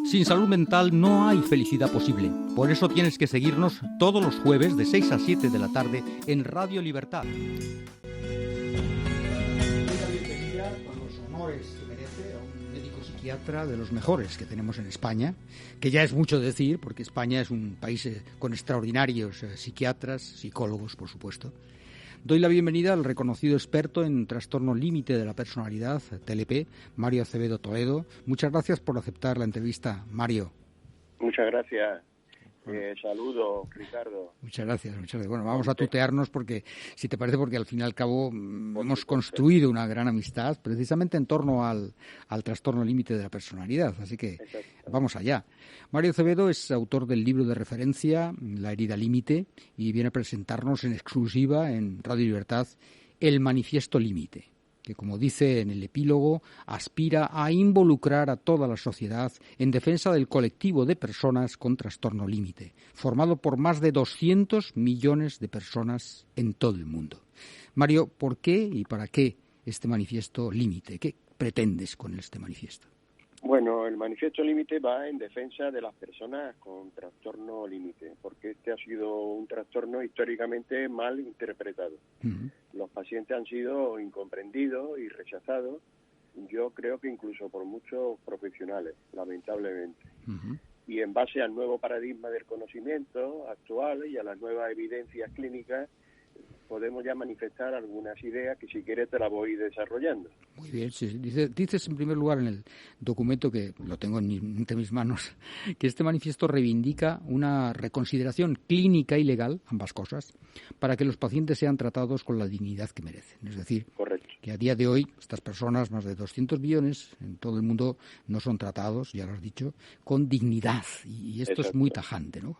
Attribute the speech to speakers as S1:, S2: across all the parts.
S1: Sin salud mental no hay felicidad posible. Por eso tienes que seguirnos todos los jueves de 6 a 7 de la tarde en Radio Libertad. Con los honores que merece a un médico psiquiatra de los mejores que tenemos en España, que ya es mucho decir, porque España es un país con extraordinarios psiquiatras, psicólogos, por supuesto. Doy la bienvenida al reconocido experto en trastorno límite de la personalidad, TLP, Mario Acevedo Toledo. Muchas gracias por aceptar la entrevista, Mario.
S2: Muchas gracias. Saludos, Ricardo.
S1: Muchas gracias. Bueno, vamos a tutearnos porque, si te parece, porque al fin y al cabo hemos construido una gran amistad precisamente en torno al trastorno límite de la personalidad. Así que vamos allá. Mario Acevedo es autor del libro de referencia La herida límite y viene a presentarnos en exclusiva en Radio Libertad El manifiesto límite, que, como dice en el epílogo, aspira a involucrar a toda la sociedad en defensa del colectivo de personas con trastorno límite, formado por más de 200 millones de personas en todo el mundo. Mario, ¿por qué y para qué este manifiesto límite? ¿Qué pretendes con este manifiesto?
S2: Bueno, el manifiesto límite va en defensa de las personas con trastorno límite, porque este ha sido un trastorno históricamente mal interpretado. Uh-huh. Los pacientes han sido incomprendidos y rechazados, yo creo que incluso por muchos profesionales, lamentablemente. Uh-huh. Y en base al nuevo paradigma del conocimiento actual y a las nuevas evidencias clínicas, podemos ya manifestar algunas ideas que, si quieres, te las voy desarrollando.
S1: Muy bien, sí. Dices en primer lugar en el documento, que lo tengo entre mis manos, que este manifiesto reivindica una reconsideración clínica y legal, ambas cosas, para que los pacientes sean tratados con la dignidad que merecen. Es decir,
S2: correcto, que
S1: a día de hoy estas personas, más de 200 millones en todo el mundo, no son tratados, ya lo has dicho, con dignidad. Y esto es muy tajante, ¿no?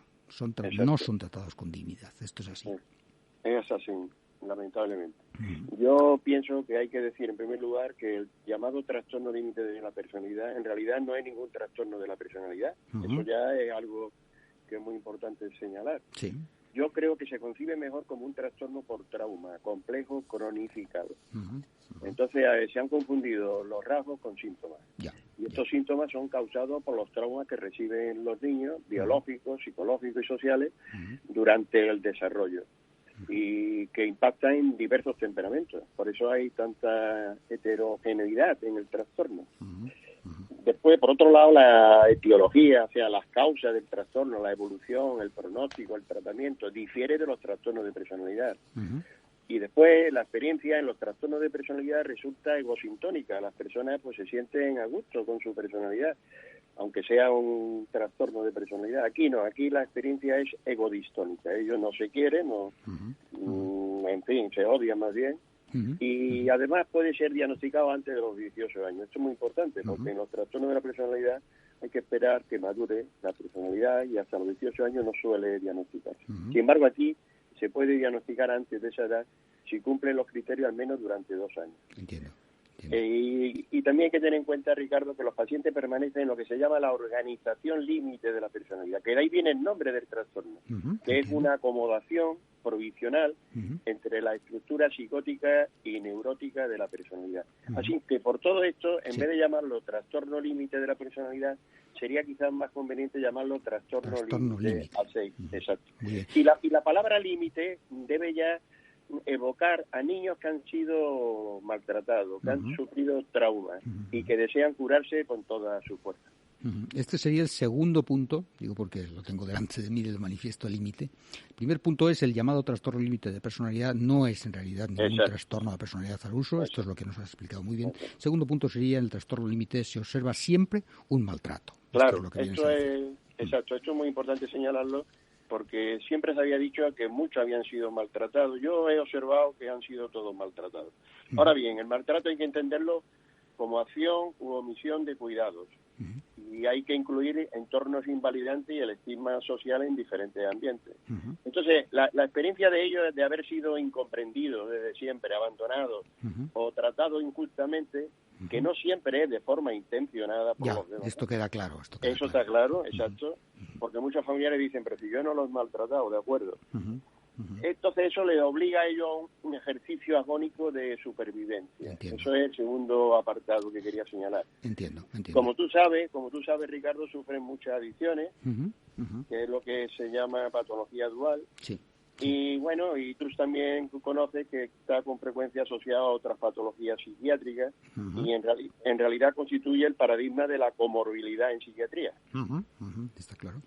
S1: No son tratados con dignidad. Esto es así. Sí.
S2: Es así, lamentablemente. Yo pienso que hay que decir, en primer lugar, que el llamado trastorno límite de la personalidad, en realidad no es ningún trastorno de la personalidad. Eso ya es algo que es muy importante señalar.
S1: Sí.
S2: Yo creo que se concibe mejor como un trastorno por trauma, complejo, cronificado. Entonces se han confundido los rasgos con síntomas. Y estos síntomas son causados por los traumas que reciben los niños, biológicos, psicológicos y sociales, durante el desarrollo, y que impacta en diversos temperamentos. Por eso hay tanta heterogeneidad en el trastorno. Después, por otro lado, la etiología, o sea, las causas del trastorno, la evolución, el pronóstico, el tratamiento, difiere de los trastornos de personalidad. Y después, la experiencia en los trastornos de personalidad resulta egosintónica. Las personas pues se sienten a gusto con su personalidad, aunque sea un trastorno de personalidad. Aquí no, aquí la experiencia es egodistónica. Ellos no se quieren, en fin, se odian más bien. Y además puede ser diagnosticado antes de los 18 años. Esto es muy importante, porque en los trastornos de la personalidad hay que esperar que madure la personalidad y hasta los 18 años no suele diagnosticarse. Sin embargo, aquí se puede diagnosticar antes de esa edad si cumplen los criterios al menos durante 2 años.
S1: Entiendo.
S2: Y también hay que tener en cuenta, Ricardo, que los pacientes permanecen en lo que se llama la organización límite de la personalidad, que de ahí viene el nombre del trastorno, que es una acomodación provisional entre la estructura psicótica y neurótica de la personalidad. Así que por todo esto, en vez de llamarlo trastorno límite de la personalidad, sería quizás más conveniente llamarlo trastorno límite. Exacto. Y la palabra límite debe ya evocar a niños que han sido maltratados, que han sufrido traumas y que desean curarse con toda su fuerza.
S1: Este sería el segundo punto, digo porque lo tengo delante de mí, del manifiesto límite. El primer punto es el llamado trastorno límite de personalidad. No es en realidad ningún trastorno de personalidad al uso. Esto es lo que nos has explicado muy bien. Segundo punto sería, en el trastorno límite se observa siempre un maltrato.
S2: Claro, esto es muy importante señalarlo, porque siempre se había dicho que muchos habían sido maltratados. Yo he observado que han sido todos maltratados. Ahora bien, el maltrato hay que entenderlo como acción u omisión de cuidados. Y hay que incluir entornos invalidantes y el estigma social en diferentes ambientes. Entonces, la experiencia de ellos, de haber sido incomprendidos desde siempre, abandonados o tratados injustamente, que no siempre es de forma intencionada por los demás.
S1: Esto queda claro.
S2: Eso está claro, exacto, porque muchos familiares dicen, pero si yo no los he maltratado, de acuerdo. Entonces eso les obliga a ellos a un ejercicio agónico de supervivencia.
S1: Entiendo.
S2: Eso es el segundo apartado que quería señalar.
S1: Entiendo.
S2: Como tú sabes, Ricardo, sufren muchas adicciones, que es lo que se llama patología dual.
S1: Sí.
S2: Y bueno, y tú también conoces que está con frecuencia asociado a otras patologías psiquiátricas y en realidad constituye el paradigma de la comorbilidad en psiquiatría.
S1: Está claro.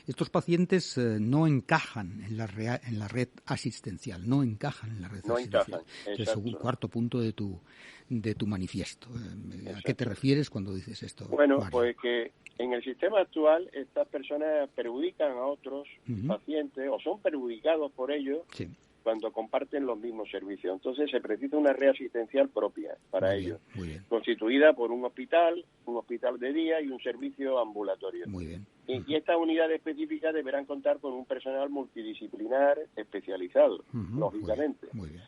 S1: Estos pacientes no encajan en la red asistencial, no encajan en la red asistencial. Es el cuarto punto de tu manifiesto. ¿A qué te refieres cuando dices esto?
S2: Bueno,
S1: Mario?
S2: Pues que en el sistema actual estas personas perjudican a otros pacientes o son perjudicados por ellos cuando comparten los mismos servicios. Entonces se precisa una red asistencial propia para ellos, constituida por un hospital de día y un servicio ambulatorio.
S1: Muy bien.
S2: Y estas unidades específicas deberán contar con un personal multidisciplinar especializado, lógicamente.
S1: Muy bien.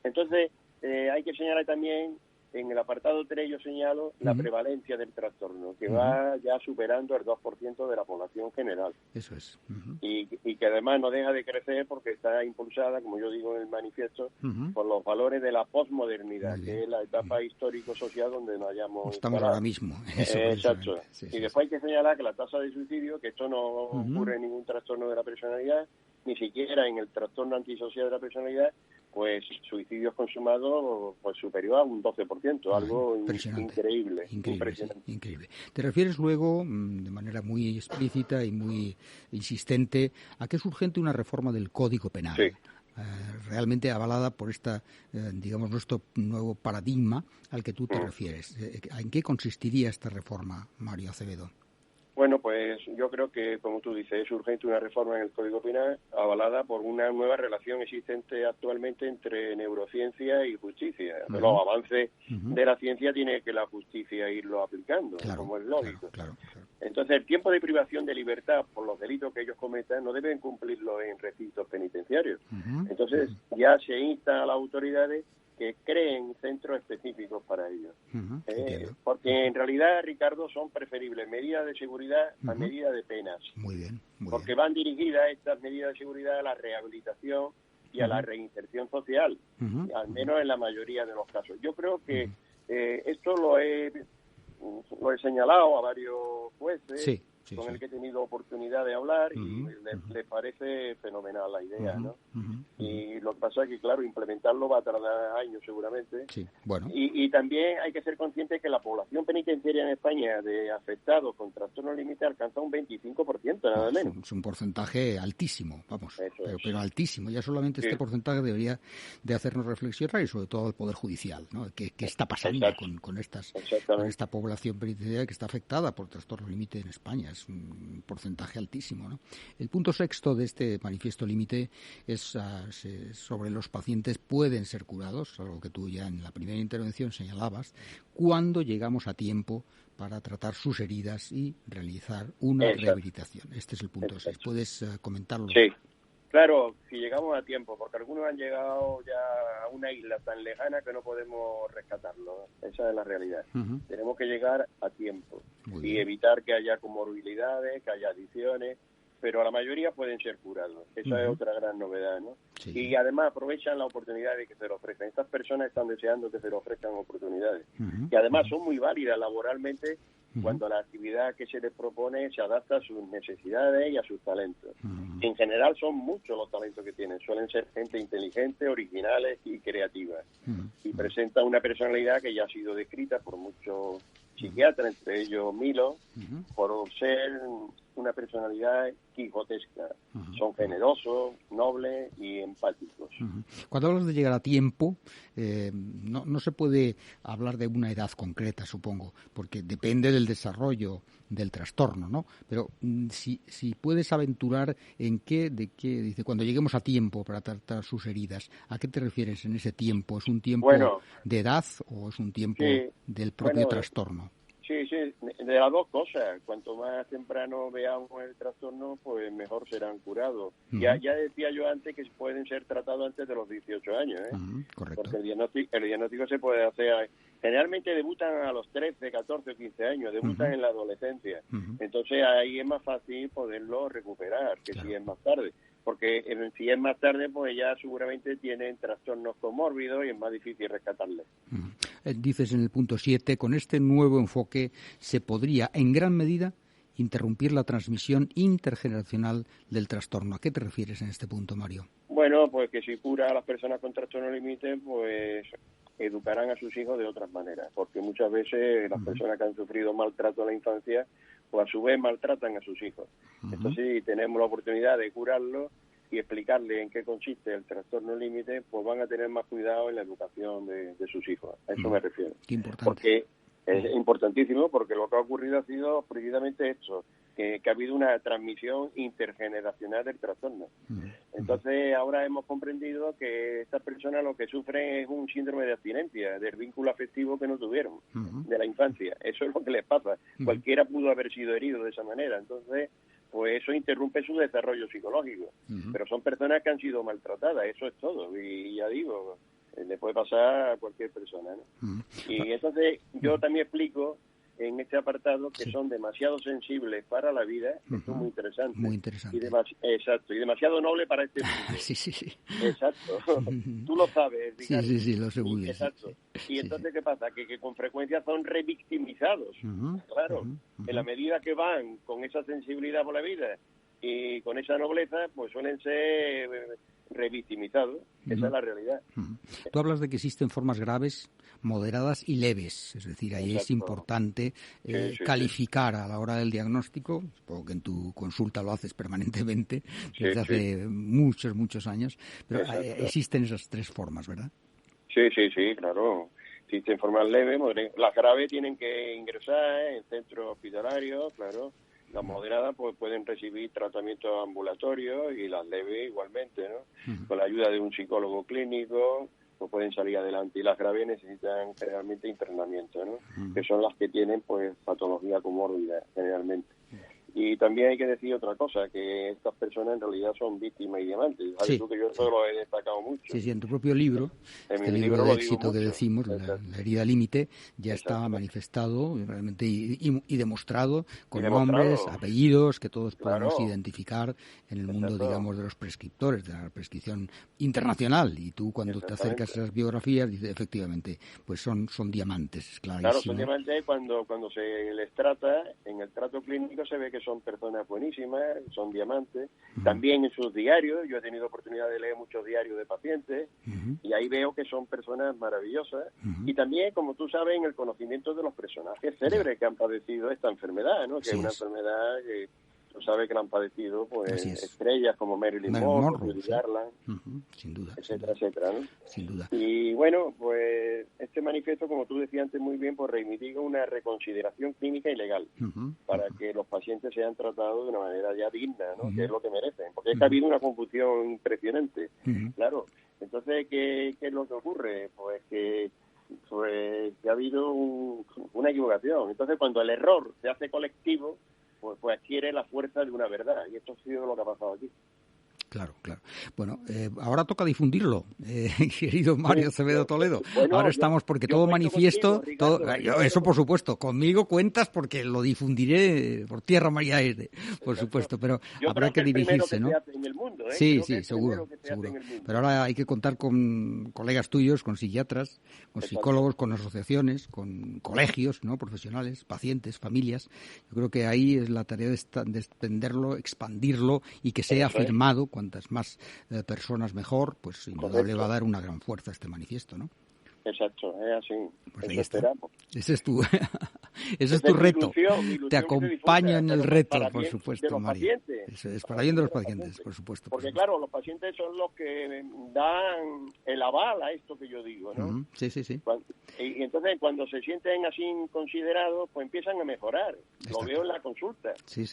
S2: Entonces hay que señalar también, en el apartado 3 yo señalo la prevalencia del trastorno, que va ya superando el 2% de la población general.
S1: Eso es.
S2: Y que además no deja de crecer porque está impulsada, como yo digo en el manifiesto, por los valores de la posmodernidad, que es la etapa histórico-social donde nos hayamos
S1: estamos
S2: instalado.
S1: ahora mismo.
S2: Exacto. Y después hay que señalar que la tasa de suicidio, que esto no ocurre en ningún trastorno de la personalidad, ni siquiera en el trastorno antisocial de la personalidad, pues suicidios consumados pues superior a un 12%, algo increíble. Impresionante.
S1: Increíble. Te refieres luego, de manera muy explícita y muy insistente, a que es urgente una reforma del Código Penal.
S2: Sí.
S1: Realmente avalada por digamos, nuestro nuevo paradigma al que tú te refieres. ¿En qué consistiría esta reforma, Mario Acevedo?
S2: Bueno, pues yo creo que, como tú dices, es urgente una reforma en el Código Penal avalada por una nueva relación existente actualmente entre neurociencia y justicia. Los avances de la ciencia tiene que la justicia irlo aplicando, como es lógico.
S1: Claro.
S2: Entonces, el tiempo de privación de libertad por los delitos que ellos cometan no deben cumplirlo en recintos penitenciarios. Entonces, ya se insta a las autoridades que creen centros específicos para ellos. Porque en realidad, Ricardo, son preferibles medidas de seguridad a medidas de penas.
S1: Muy bien.
S2: Porque van dirigidas estas medidas de seguridad a la rehabilitación y a la reinserción social, al menos en la mayoría de los casos. Yo creo que esto lo he señalado a varios jueces con el que he tenido oportunidad de hablar y les parece fenomenal la idea, ¿no? Y lo que pasa es que, claro, implementarlo va a tardar años seguramente. Y también hay que ser consciente que la población penitenciaria en España de afectados con trastorno límite alcanza un 25%, nada menos.
S1: Es un porcentaje altísimo, pero altísimo. Ya solamente este porcentaje debería de hacernos reflexionar y sobre todo al Poder Judicial, ¿no? ¿Qué está pasando con esta población penitenciaria que está afectada por trastorno límite en España? Es un porcentaje altísimo, ¿no? El punto sexto de este manifiesto límite es sobre los pacientes pueden ser curados, algo que tú ya en la primera intervención señalabas, cuando llegamos a tiempo para tratar sus heridas y realizar una rehabilitación. Este es el punto 6. ¿Puedes comentarlo?
S2: Sí. Claro, si llegamos a tiempo, porque algunos han llegado ya a una isla tan lejana que no podemos rescatarlo. Esa es la realidad. Tenemos que llegar a tiempo y evitar que haya comorbilidades, que haya adicciones, pero a la mayoría pueden ser curados. Esa es otra gran novedad, ¿no? Y además aprovechan la oportunidad de que se lo ofrezcan. Estas personas están deseando que se lo ofrezcan oportunidades. Y además son muy válidas laboralmente cuando la actividad que se les propone se adapta a sus necesidades y a sus talentos. En general son muchos los talentos que tienen. Suelen ser gente inteligente, originales y creativas. Y presentan una personalidad que ya ha sido descrita por muchos psiquiatras, entre ellos Milo, por ser una personalidad quijotesca. Son generosos, nobles y empáticos.
S1: Cuando hablas de llegar a tiempo, no se puede hablar de una edad concreta, supongo, porque depende del desarrollo del trastorno, ¿no? Pero si puedes aventurar en dice, cuando lleguemos a tiempo para tratar sus heridas, ¿a qué te refieres en ese tiempo? ¿Es un tiempo de edad o es un tiempo del propio trastorno?
S2: Sí, de las dos cosas. Cuanto más temprano veamos el trastorno, pues mejor serán curados. Ya decía yo antes que pueden ser tratados antes de los 18 años,
S1: Correcto.
S2: Porque el diagnóstico se puede hacer. Generalmente debutan a los 13, 14 o 15 años, debutan en la adolescencia. Entonces ahí es más fácil poderlo recuperar que si es más tarde. porque si es más tarde, pues ya seguramente tienen trastornos comórbidos y es más difícil rescatarles.
S1: Dices en el punto 7, con este nuevo enfoque se podría, en gran medida, interrumpir la transmisión intergeneracional del trastorno. ¿A qué te refieres en este punto, Mario?
S2: Bueno, pues que si cura a las personas con trastorno límite, pues educarán a sus hijos de otras maneras, porque muchas veces las personas que han sufrido maltrato en la infancia, pues a su vez maltratan a sus hijos. Entonces, si tenemos la oportunidad de curarlo y explicarle en qué consiste el trastorno límite, pues van a tener más cuidado en la educación de sus hijos. A eso me refiero.
S1: Qué importante.
S2: Porque es importantísimo, porque lo que ha ocurrido ha sido precisamente esto, que ha habido una transmisión intergeneracional del trastorno. Entonces, ahora hemos comprendido que estas personas lo que sufren es un síndrome de abstinencia, del vínculo afectivo que no tuvieron de la infancia. Eso es lo que les pasa. Cualquiera pudo haber sido herido de esa manera. Entonces, pues eso interrumpe su desarrollo psicológico. Pero son personas que han sido maltratadas, eso es todo. Y ya digo, le puede pasar a cualquier persona, ¿no? Y entonces yo también explico en este apartado que son demasiado sensibles para la vida, esto es muy interesante.
S1: Muy interesante.
S2: Exacto, y demasiado noble para este mundo.
S1: Sí.
S2: Exacto. Tú lo sabes, Ricardo.
S1: Sí, lo sé muy bien.
S2: Exacto. Y entonces, ¿qué pasa? Que con frecuencia son revictimizados. Claro, en la medida que van con esa sensibilidad por la vida y con esa nobleza, pues suelen ser revictimizados. Esa es la realidad.
S1: Tú hablas de que existen formas graves, moderadas y leves, es decir, ahí es importante calificar a la hora del diagnóstico. Supongo que en tu consulta lo haces permanentemente desde hace muchos años, pero existen esas tres formas, ¿verdad?
S2: Sí, claro. Existen formas leves, moderadas. Las graves tienen que ingresar en centros hospitalarios, claro. Las moderadas pues pueden recibir tratamiento ambulatorio y las leves igualmente, ¿no? Con la ayuda de un psicólogo clínico pues pueden salir adelante, y las graves necesitan generalmente internamiento, ¿no? Que son las que tienen pues patología comórbida generalmente. Y también hay que decir otra cosa, que estas personas en realidad son víctimas y diamantes. ¿Sabes tú que yo eso lo he destacado mucho?
S1: Sí, en tu propio libro, este libro de éxito que decimos, la herida límite, ya está manifestado realmente y demostrado con nombres, apellidos, que todos podemos identificar en el mundo, digamos, de los prescriptores, de la prescripción internacional. Y tú cuando te acercas a esas biografías, dices, efectivamente, pues son diamantes, es clarísimo.
S2: Claro, son diamantes cuando se les trata, en el trato clínico se ve que son personas buenísimas, son diamantes. También en sus diarios, yo he tenido oportunidad de leer muchos diarios de pacientes y ahí veo que son personas maravillosas. Y también, como tú sabes, en el conocimiento de los personajes célebres que han padecido esta enfermedad, ¿no? Que es una enfermedad que tú sabes que la han padecido pues estrellas como Marilyn Monroe, Judy Garland,
S1: sin duda,
S2: etcétera, ¿no?
S1: Sin duda.
S2: Y bueno, pues este manifiesto, como tú decías antes muy bien, pues reivindica una reconsideración clínica y legal para que los pacientes sean tratados de una manera ya digna, ¿no? Que es lo que merecen, porque es que ha habido una confusión impresionante, claro. Entonces, ¿qué es lo que ocurre? Pues que ha habido una equivocación. Entonces, cuando el error se hace colectivo, pues adquiere la fuerza de una verdad, y esto ha sido lo que ha pasado aquí.
S1: Claro. Bueno, ahora toca difundirlo, querido Mario Acevedo Toledo.
S2: Bueno,
S1: ahora estamos, porque todo manifiesto,
S2: contigo, Ricardo,
S1: eso por supuesto, conmigo cuentas porque lo difundiré por tierra, mar y aire, por supuesto, pero habrá que dirigirse, ¿no?
S2: En el mundo, ¿eh?
S1: Sí, seguro. Pero ahora hay que contar con colegas tuyos, con psiquiatras, con psicólogos, con asociaciones, con colegios, ¿no? Profesionales, pacientes, familias. Yo creo que ahí es la tarea de extenderlo, expandirlo y que sea afirmado. Cuantas más personas mejor, pues indudable va a dar una gran fuerza a este manifiesto, ¿no?
S2: Exacto, es así.
S1: Pues
S2: eso esperamos.
S1: Ese es tu reto.
S2: Ilusión
S1: te acompaño en el reto, por supuesto, Mario.
S2: Eso
S1: es para bien de los pacientes, por supuesto.
S2: Porque claro, los pacientes son los que dan el aval a esto que yo digo, ¿no?
S1: Sí.
S2: Y entonces cuando se sienten así considerados, pues empiezan a mejorar. Lo veo en la consulta.
S1: Sí.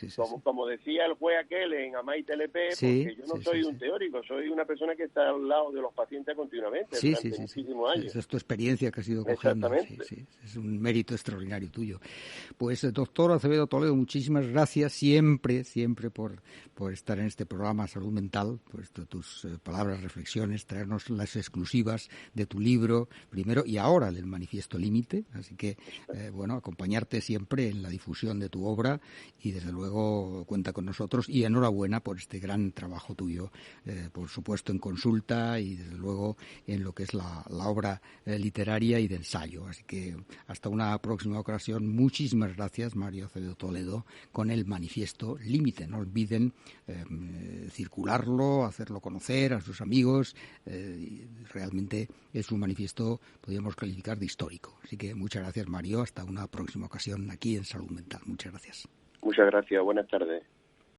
S2: Como decía el juez aquel en Amay TLP, porque yo no soy un teórico, soy una persona que está al lado de los pacientes continuamente durante muchísimos años.
S1: Esa es tu experiencia que has ido cogiendo. Sí. Es un mérito extraordinario tuyo. tuyo. Pues, doctor Acevedo Toledo, muchísimas gracias siempre por estar en este programa Salud Mental, pues tus palabras, reflexiones, traernos las exclusivas de tu libro, primero y ahora del Manifiesto Límite. Así que, acompañarte siempre en la difusión de tu obra y, desde luego, cuenta con nosotros y enhorabuena por este gran trabajo tuyo, por supuesto en consulta y, desde luego, en lo que es la obra literaria y de ensayo. Así que hasta una próxima ocasión. Muchísimas gracias, Mario Acevedo Toledo, con el Manifiesto Límite. No olviden circularlo, hacerlo conocer a sus amigos. Realmente es un manifiesto, podríamos calificar, de histórico. Así que muchas gracias, Mario. Hasta una próxima ocasión aquí en Salud Mental. Muchas gracias.
S2: Muchas gracias. Buenas tardes.